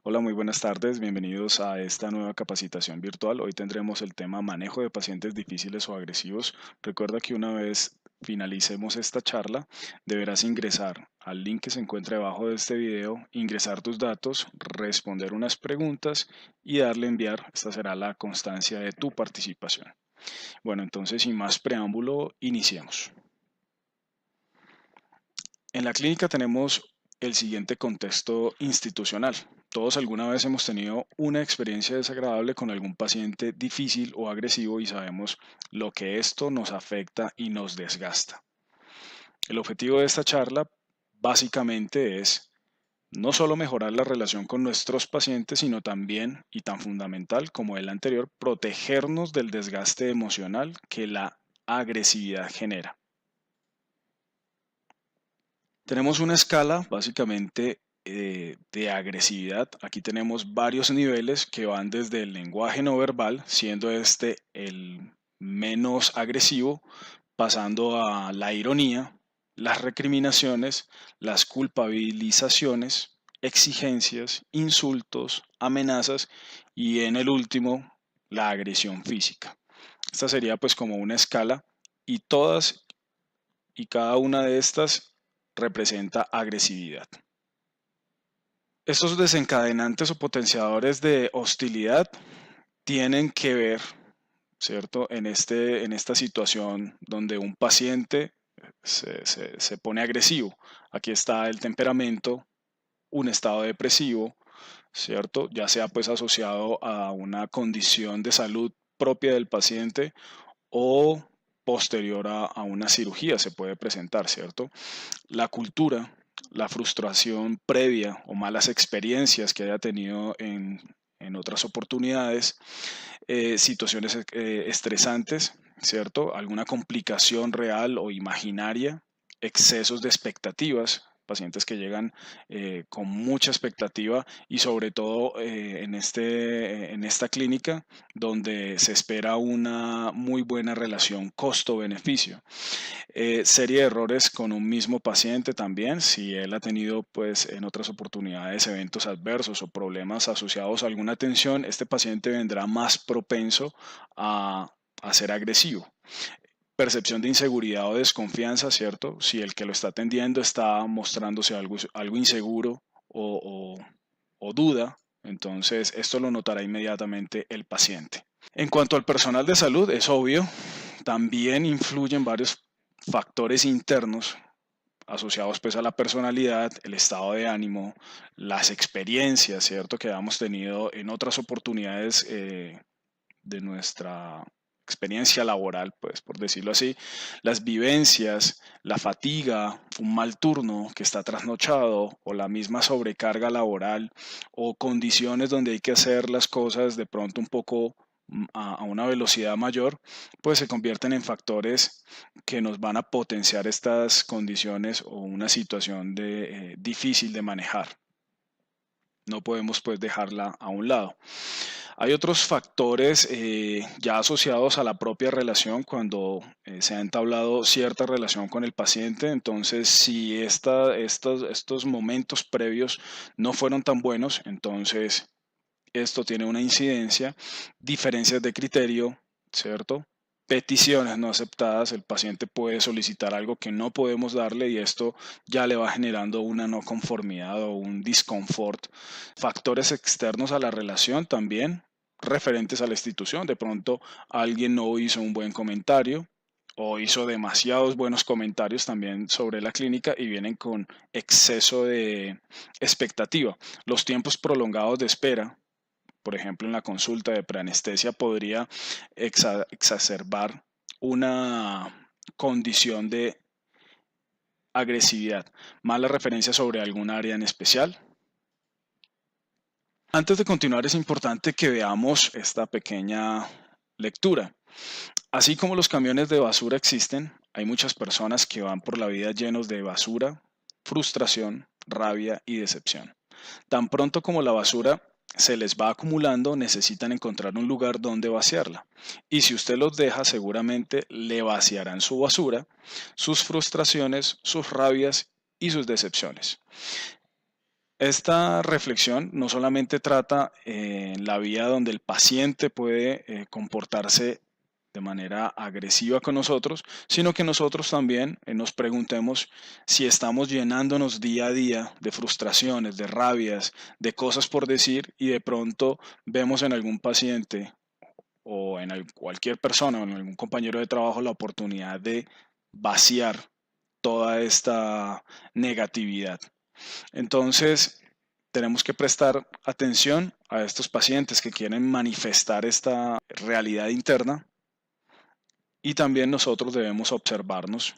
Hola, muy buenas tardes. Bienvenidos a esta nueva capacitación virtual. Hoy tendremos el tema manejo de pacientes difíciles o agresivos. Recuerda que una vez finalicemos esta charla, deberás ingresar al link que se encuentra debajo de este video, ingresar tus datos, responder unas preguntas y darle enviar. Esta será la constancia de tu participación. Bueno, entonces, sin más preámbulo, iniciemos. En la clínica tenemos el siguiente contexto institucional. Todos alguna vez hemos tenido una experiencia desagradable con algún paciente difícil o agresivo y sabemos lo que esto nos afecta y nos desgasta. El objetivo de esta charla básicamente es no solo mejorar la relación con nuestros pacientes, sino también, y tan fundamental como el anterior, protegernos del desgaste emocional que la agresividad genera. Tenemos una escala básicamente de agresividad. Aquí tenemos varios niveles que van desde el lenguaje no verbal, siendo este el menos agresivo, pasando a la ironía, las recriminaciones, las culpabilizaciones, exigencias, insultos, amenazas y en el último, la agresión física. Esta sería pues como una escala y todas y cada una de estas representa agresividad. Estos desencadenantes o potenciadores de hostilidad tienen que ver, ¿cierto? En esta situación donde un paciente se pone agresivo. Aquí está el temperamento, un estado depresivo, ¿cierto? Ya sea pues asociado a una condición de salud propia del paciente o posterior a una cirugía se puede presentar, ¿cierto? La cultura, la frustración previa o malas experiencias que haya tenido en otras oportunidades, situaciones estresantes, ¿cierto? Alguna complicación real o imaginaria, excesos de expectativas, pacientes que llegan con mucha expectativa y sobre todo en esta clínica donde se espera una muy buena relación costo-beneficio. Serie de errores con un mismo paciente también, si él ha tenido pues en otras oportunidades eventos adversos o problemas asociados a alguna tensión, este paciente vendrá más propenso a ser agresivo. Percepción de inseguridad o desconfianza, ¿cierto? Si el que lo está atendiendo está mostrándose algo inseguro o duda, entonces esto lo notará inmediatamente el paciente. En cuanto al personal de salud, es obvio, también influyen varios factores internos asociados pues a la personalidad, el estado de ánimo, las experiencias, ¿cierto? Que hemos tenido en otras oportunidades de nuestra experiencia laboral, pues por decirlo así, las vivencias, la fatiga, un mal turno que está trasnochado o la misma sobrecarga laboral o condiciones donde hay que hacer las cosas de pronto un poco a una velocidad mayor, pues se convierten en factores que nos van a potenciar estas condiciones o una situación difícil de manejar. No podemos pues dejarla a un lado. Hay otros factores ya asociados a la propia relación cuando se ha entablado cierta relación con el paciente. Entonces, si estos momentos previos no fueron tan buenos, entonces esto tiene una incidencia, diferencias de criterio, ¿cierto? Peticiones no aceptadas, el paciente puede solicitar algo que no podemos darle y esto ya le va generando una no conformidad o un disconfort. Factores externos a la relación también, referentes a la institución. De pronto alguien no hizo un buen comentario o hizo demasiados buenos comentarios también sobre la clínica y vienen con exceso de expectativa. Los tiempos prolongados de espera, por ejemplo, en la consulta de preanestesia podría exacerbar una condición de agresividad. Mala referencia sobre algún área en especial. Antes de continuar es importante que veamos esta pequeña lectura. Así como los camiones de basura existen, hay muchas personas que van por la vida llenos de basura, frustración, rabia y decepción. Tan pronto como la basura se les va acumulando, necesitan encontrar un lugar donde vaciarla. Y si usted los deja, seguramente le vaciarán su basura, sus frustraciones, sus rabias y sus decepciones. Esta reflexión no solamente trata la vía donde el paciente puede comportarse de manera agresiva con nosotros, sino que nosotros también nos preguntemos si estamos llenándonos día a día de frustraciones, de rabias, de cosas por decir y de pronto vemos en algún paciente o en cualquier persona o en algún compañero de trabajo la oportunidad de vaciar toda esta negatividad. Entonces, tenemos que prestar atención a estos pacientes que quieren manifestar esta realidad interna y también nosotros debemos observarnos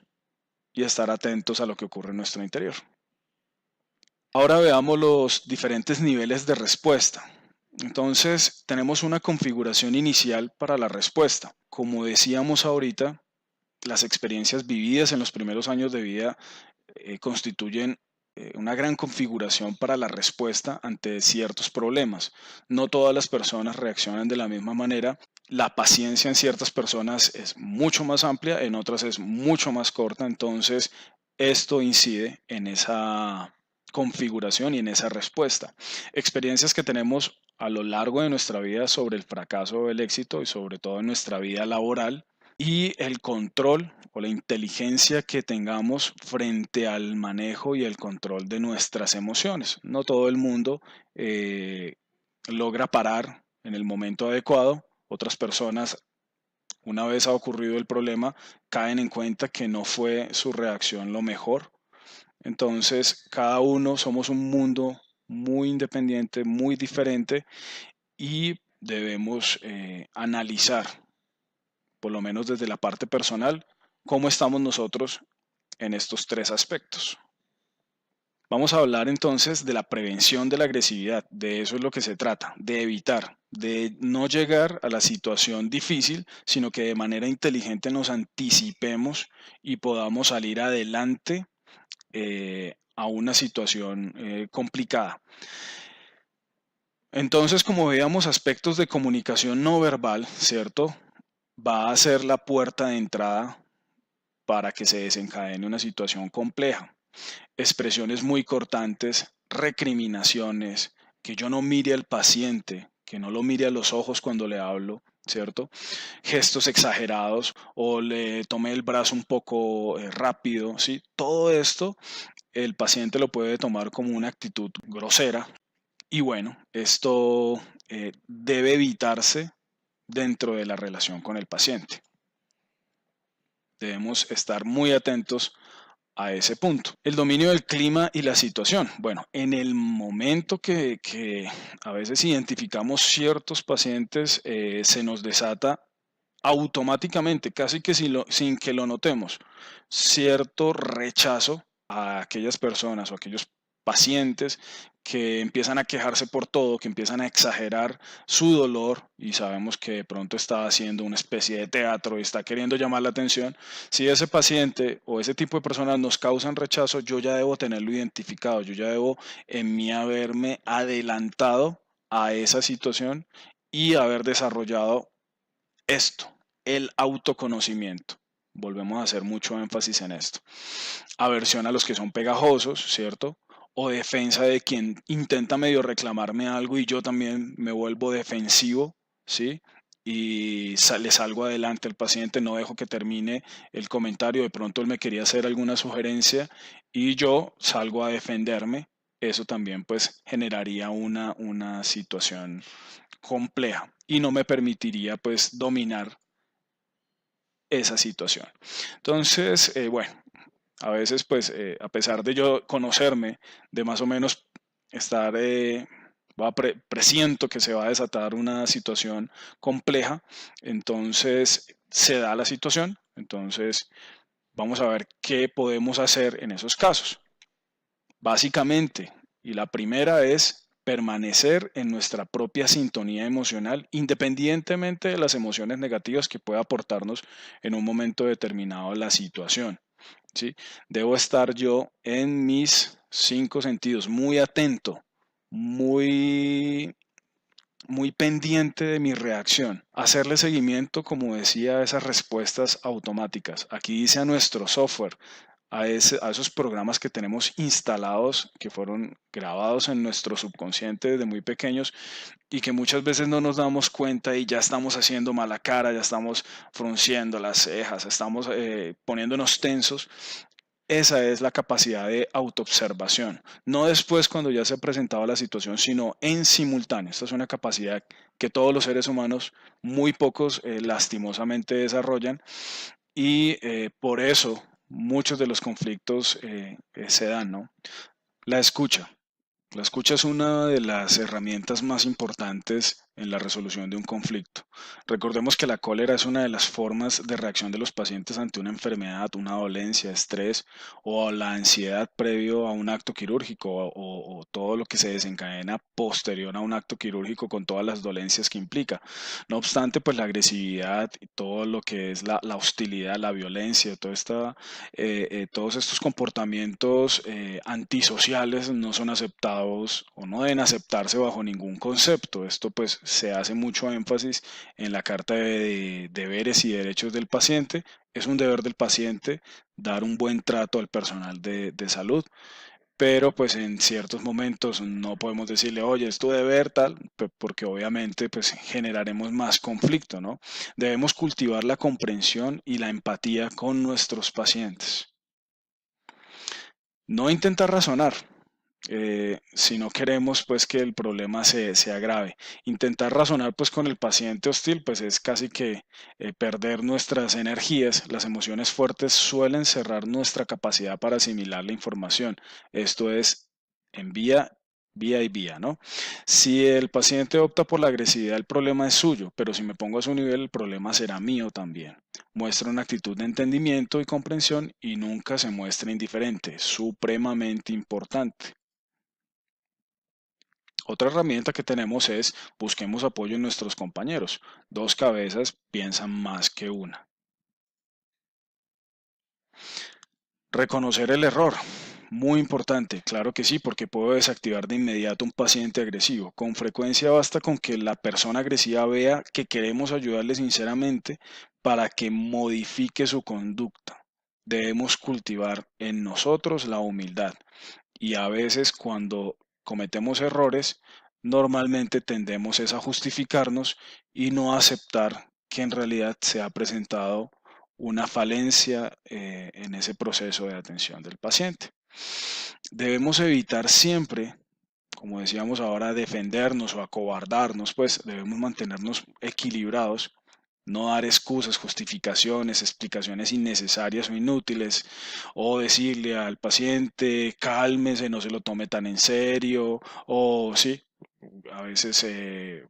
y estar atentos a lo que ocurre en nuestro interior. Ahora veamos los diferentes niveles de respuesta. Entonces, tenemos una configuración inicial para la respuesta. Como decíamos ahorita, las experiencias vividas en los primeros años de vida constituyen una gran configuración para la respuesta ante ciertos problemas. No todas las personas reaccionan de la misma manera. La paciencia en ciertas personas es mucho más amplia, en otras es mucho más corta. Entonces, esto incide en esa configuración y en esa respuesta. Experiencias que tenemos a lo largo de nuestra vida sobre el fracaso o el éxito y sobre todo en nuestra vida laboral y el control o la inteligencia que tengamos frente al manejo y el control de nuestras emociones. No todo el mundo logra parar en el momento adecuado. Otras personas, una vez ha ocurrido el problema, caen en cuenta que no fue su reacción lo mejor. Entonces, cada uno somos un mundo muy independiente, muy diferente y debemos analizar, por lo menos desde la parte personal, cómo estamos nosotros en estos tres aspectos. Vamos a hablar entonces de la prevención de la agresividad, de eso es lo que se trata, de evitar, de no llegar a la situación difícil, sino que de manera inteligente nos anticipemos y podamos salir adelante a una situación complicada. Entonces, como veíamos, aspectos de comunicación no verbal, ¿cierto? Va a ser la puerta de entrada para que se desencadene una situación compleja. Expresiones muy cortantes, recriminaciones, que yo no mire al paciente, que no lo mire a los ojos cuando le hablo, ¿cierto? Gestos exagerados o le tomé el brazo un poco rápido, ¿sí? Todo esto el paciente lo puede tomar como una actitud grosera y bueno, esto debe evitarse dentro de la relación con el paciente. Debemos estar muy atentos a ese punto. El dominio del clima y la situación. Bueno, en el momento que a veces identificamos ciertos pacientes, se nos desata automáticamente, casi que sin que lo notemos, cierto rechazo a aquellas personas o aquellos pacientes que empiezan a quejarse por todo, que empiezan a exagerar su dolor y sabemos que de pronto está haciendo una especie de teatro y está queriendo llamar la atención. Si ese paciente o ese tipo de personas nos causan rechazo, yo ya debo tenerlo identificado, yo ya debo en mí haberme adelantado a esa situación y haber desarrollado esto, el autoconocimiento. Volvemos a hacer mucho énfasis en esto. Aversión a los que son pegajosos, ¿cierto? O defensa de quien intenta medio reclamarme algo y yo también me vuelvo defensivo, ¿sí? Y le salgo adelante al paciente, no dejo que termine el comentario, de pronto él me quería hacer alguna sugerencia y yo salgo a defenderme. Eso también pues generaría una situación compleja y no me permitiría pues dominar esa situación. Entonces, bueno, a veces pues a pesar de yo conocerme, de más o menos estar, presiento que se va a desatar una situación compleja, entonces se da la situación, entonces vamos a ver qué podemos hacer en esos casos. Básicamente, y la primera es permanecer en nuestra propia sintonía emocional, independientemente de las emociones negativas que pueda aportarnos en un momento determinado la situación. ¿Sí? Debo estar yo en mis cinco sentidos, muy atento, muy, muy pendiente de mi reacción. Hacerle seguimiento, como decía, a esas respuestas automáticas. Aquí dice a nuestro software, a esos programas que tenemos instalados, que fueron grabados en nuestro subconsciente desde muy pequeños y que muchas veces no nos damos cuenta y ya estamos haciendo mala cara, ya estamos frunciendo las cejas, estamos poniéndonos tensos. Esa es la capacidad de autoobservación. No después cuando ya se ha presentado la situación, sino en simultáneo. Esta es una capacidad que todos los seres humanos, muy pocos, lastimosamente desarrollan y por eso muchos de los conflictos se dan, ¿no? La escucha. La escucha es una de las herramientas más importantes en la resolución de un conflicto. Recordemos que la cólera es una de las formas de reacción de los pacientes ante una enfermedad, una dolencia, estrés o la ansiedad previo a un acto quirúrgico o todo lo que se desencadena posterior a un acto quirúrgico con todas las dolencias que implica. No obstante, pues la agresividad y todo lo que es la hostilidad, la violencia, todos estos comportamientos antisociales no son aceptados o no deben aceptarse bajo ningún concepto. Esto pues se hace mucho énfasis en la Carta de Deberes y Derechos del Paciente. Es un deber del paciente dar un buen trato al personal de salud, pero pues en ciertos momentos no podemos decirle, oye, es tu deber tal, porque obviamente pues generaremos más conflicto, ¿no? Debemos cultivar la comprensión y la empatía con nuestros pacientes. No intentar razonar, si no queremos pues que el problema se agrave. Intentar razonar pues con el paciente hostil pues es casi que perder nuestras energías. Las emociones fuertes suelen cerrar nuestra capacidad para asimilar la información. Esto es en vía y vía, ¿no? Si el paciente opta por la agresividad, el problema es suyo, pero si me pongo a su nivel, el problema será mío también. Muestra una actitud de entendimiento y comprensión y nunca se muestra indiferente, supremamente importante. Otra herramienta que tenemos es busquemos apoyo en nuestros compañeros. Dos cabezas piensan más que una. Reconocer el error. Muy importante, claro que sí, porque puedo desactivar de inmediato un paciente agresivo. Con frecuencia basta con que la persona agresiva vea que queremos ayudarle sinceramente para que modifique su conducta. Debemos cultivar en nosotros la humildad y a veces cuando cometemos errores, normalmente tendemos es a justificarnos y no a aceptar que en realidad se ha presentado una falencia en ese proceso de atención del paciente. Debemos evitar siempre, como decíamos ahora, defendernos o acobardarnos, pues debemos mantenernos equilibrados, no dar excusas, justificaciones, explicaciones innecesarias o inútiles, o decirle al paciente, cálmese, no se lo tome tan en serio, o sí, a veces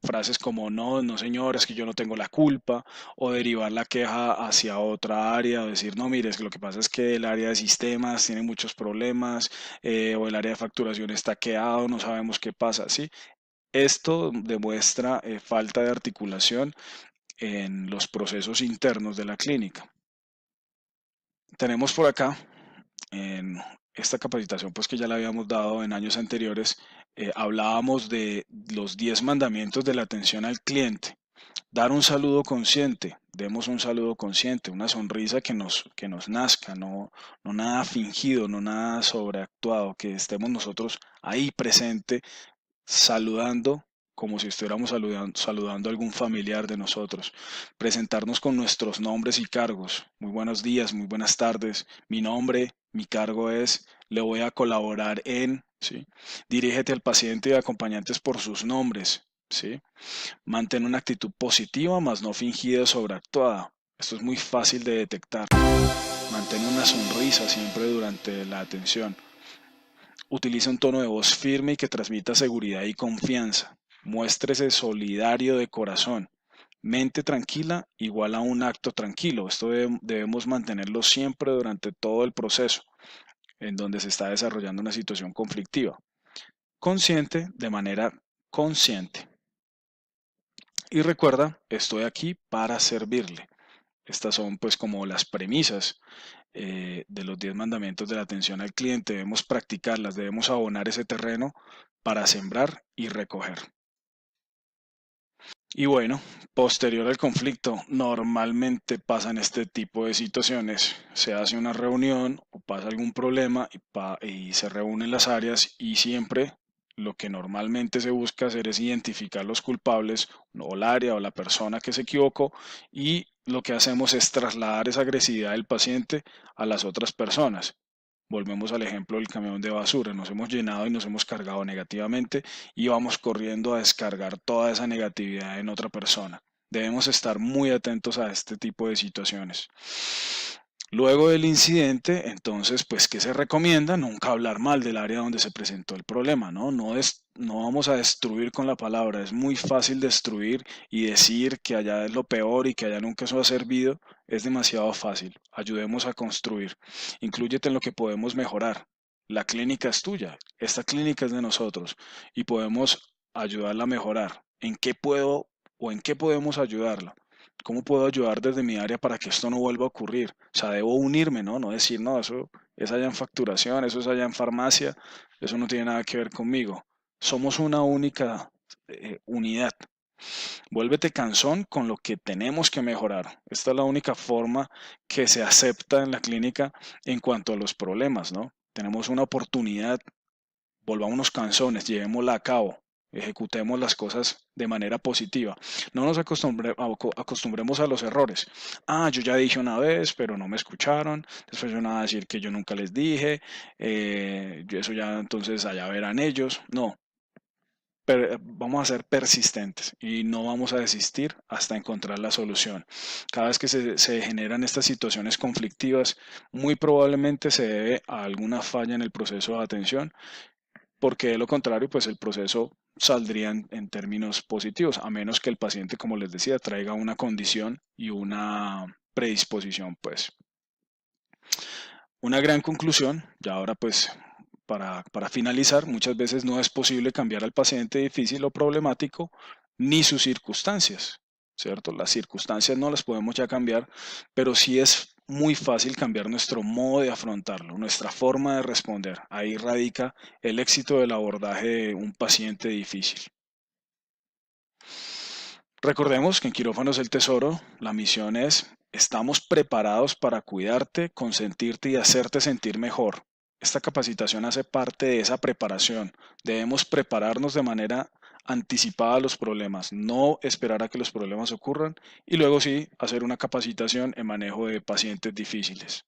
frases como no, no señora, es que yo no tengo la culpa, o derivar la queja hacia otra área, o decir, no, mire, es que lo que pasa es que el área de sistemas tiene muchos problemas, o el área de facturación está quedado, no sabemos qué pasa, ¿sí? Esto demuestra falta de articulación en los procesos internos de la clínica. Tenemos por acá, en esta capacitación, pues que ya la habíamos dado en años anteriores, hablábamos de los 10 mandamientos de la atención al cliente. Dar un saludo consciente, demos un saludo consciente, una sonrisa que nos nazca, no nada fingido, no nada sobreactuado, que estemos nosotros ahí presente saludando como si estuviéramos saludando a algún familiar de nosotros, presentarnos con nuestros nombres y cargos. Muy buenos días, muy buenas tardes. Mi nombre, mi cargo es, le voy a colaborar en, ¿sí? Dirígete al paciente y acompañantes por sus nombres, ¿sí? Mantén una actitud positiva, más no fingida o sobreactuada. Esto es muy fácil de detectar. Mantén una sonrisa siempre durante la atención. Utiliza un tono de voz firme y que transmita seguridad y confianza. Muéstrese solidario de corazón. Mente tranquila igual a un acto tranquilo. Esto debemos mantenerlo siempre durante todo el proceso en donde se está desarrollando una situación conflictiva. Consciente de manera consciente. Y recuerda, estoy aquí para servirle. Estas son pues como las premisas de los 10 mandamientos de la atención al cliente. Debemos practicarlas, debemos abonar ese terreno para sembrar y recoger. Y bueno, posterior al conflicto, normalmente pasan este tipo de situaciones. Se hace una reunión o pasa algún problema y se reúnen las áreas y siempre lo que normalmente se busca hacer es identificar los culpables o el área o la persona que se equivocó y lo que hacemos es trasladar esa agresividad del paciente a las otras personas. Volvemos al ejemplo del camión de basura, nos hemos llenado y nos hemos cargado negativamente y vamos corriendo a descargar toda esa negatividad en otra persona. Debemos estar muy atentos a este tipo de situaciones. Luego del incidente, entonces, pues, ¿qué se recomienda? Nunca hablar mal del área donde se presentó el problema, ¿no? No vamos a destruir con la palabra, es muy fácil destruir y decir que allá es lo peor y que allá nunca eso ha servido, es demasiado fácil. Ayudemos a construir. Inclúyete en lo que podemos mejorar. La clínica es tuya, esta clínica es de nosotros y podemos ayudarla a mejorar. ¿En qué puedo o en qué podemos ayudarla? ¿Cómo puedo ayudar desde mi área para que esto no vuelva a ocurrir? O sea, debo unirme, ¿no? No decir, no, eso es allá en facturación, eso es allá en farmacia, eso no tiene nada que ver conmigo. Somos una única unidad. Vuélvete cansón con lo que tenemos que mejorar. Esta es la única forma que se acepta en la clínica en cuanto a los problemas, ¿no? Tenemos una oportunidad, volvámonos cansones, llevémosla a cabo, ejecutemos las cosas de manera positiva. No nos acostumbremos a los errores. Ah, yo ya dije una vez, pero no me escucharon. Después yo nada a decir que yo nunca les dije. Eso ya entonces allá verán ellos. No, vamos a ser persistentes y no vamos a desistir hasta encontrar la solución. Cada vez que se generan estas situaciones conflictivas, muy probablemente se debe a alguna falla en el proceso de atención, porque de lo contrario, pues el proceso saldría en términos positivos, a menos que el paciente, como les decía, traiga una condición y una predisposición, pues. Una gran conclusión, y ahora pues para finalizar, muchas veces no es posible cambiar al paciente difícil o problemático ni sus circunstancias, ¿cierto? Las circunstancias no las podemos ya cambiar, pero sí es muy fácil cambiar nuestro modo de afrontarlo, nuestra forma de responder. Ahí radica el éxito del abordaje de un paciente difícil. Recordemos que en Quirófanos el Tesoro la misión es: estamos preparados para cuidarte, consentirte y hacerte sentir mejor. Esta capacitación hace parte de esa preparación. Debemos prepararnos de manera anticipada a los problemas, no esperar a que los problemas ocurran y luego sí hacer una capacitación en manejo de pacientes difíciles.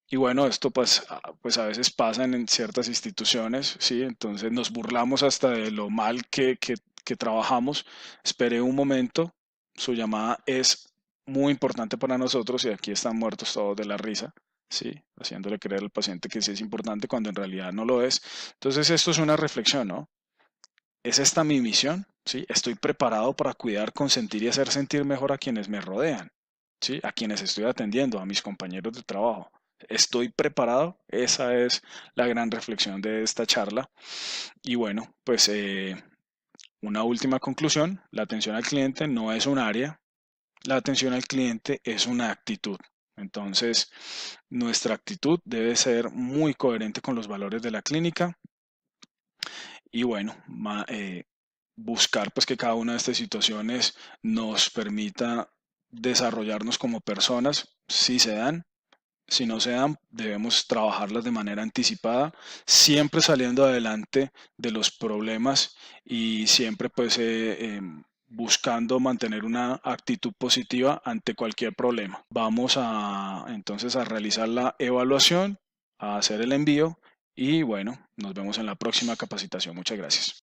Y bueno, esto pues a veces pasa en ciertas instituciones, ¿sí? Entonces nos burlamos hasta de lo mal que trabajamos. Espere un momento, su llamada es muy importante para nosotros y aquí están muertos todos de la risa, ¿sí? Haciéndole creer al paciente que sí es importante cuando en realidad no lo es. Entonces esto es una reflexión, ¿no? ¿Es esta mi misión? ¿Sí? Estoy preparado para cuidar, consentir y hacer sentir mejor a quienes me rodean, ¿sí? A quienes estoy atendiendo, a mis compañeros de trabajo. ¿Estoy preparado? Esa es la gran reflexión de esta charla. Y bueno, pues una última conclusión, la atención al cliente no es un área, la atención al cliente es una actitud. Entonces, nuestra actitud debe ser muy coherente con los valores de la clínica y bueno, buscar pues que cada una de estas situaciones nos permita desarrollarnos como personas, si se dan. Si no se dan, debemos trabajarlas de manera anticipada, siempre saliendo adelante de los problemas y siempre pues buscando mantener una actitud positiva ante cualquier problema. Vamos a entonces a realizar la evaluación, a hacer el envío y bueno, nos vemos en la próxima capacitación. Muchas gracias.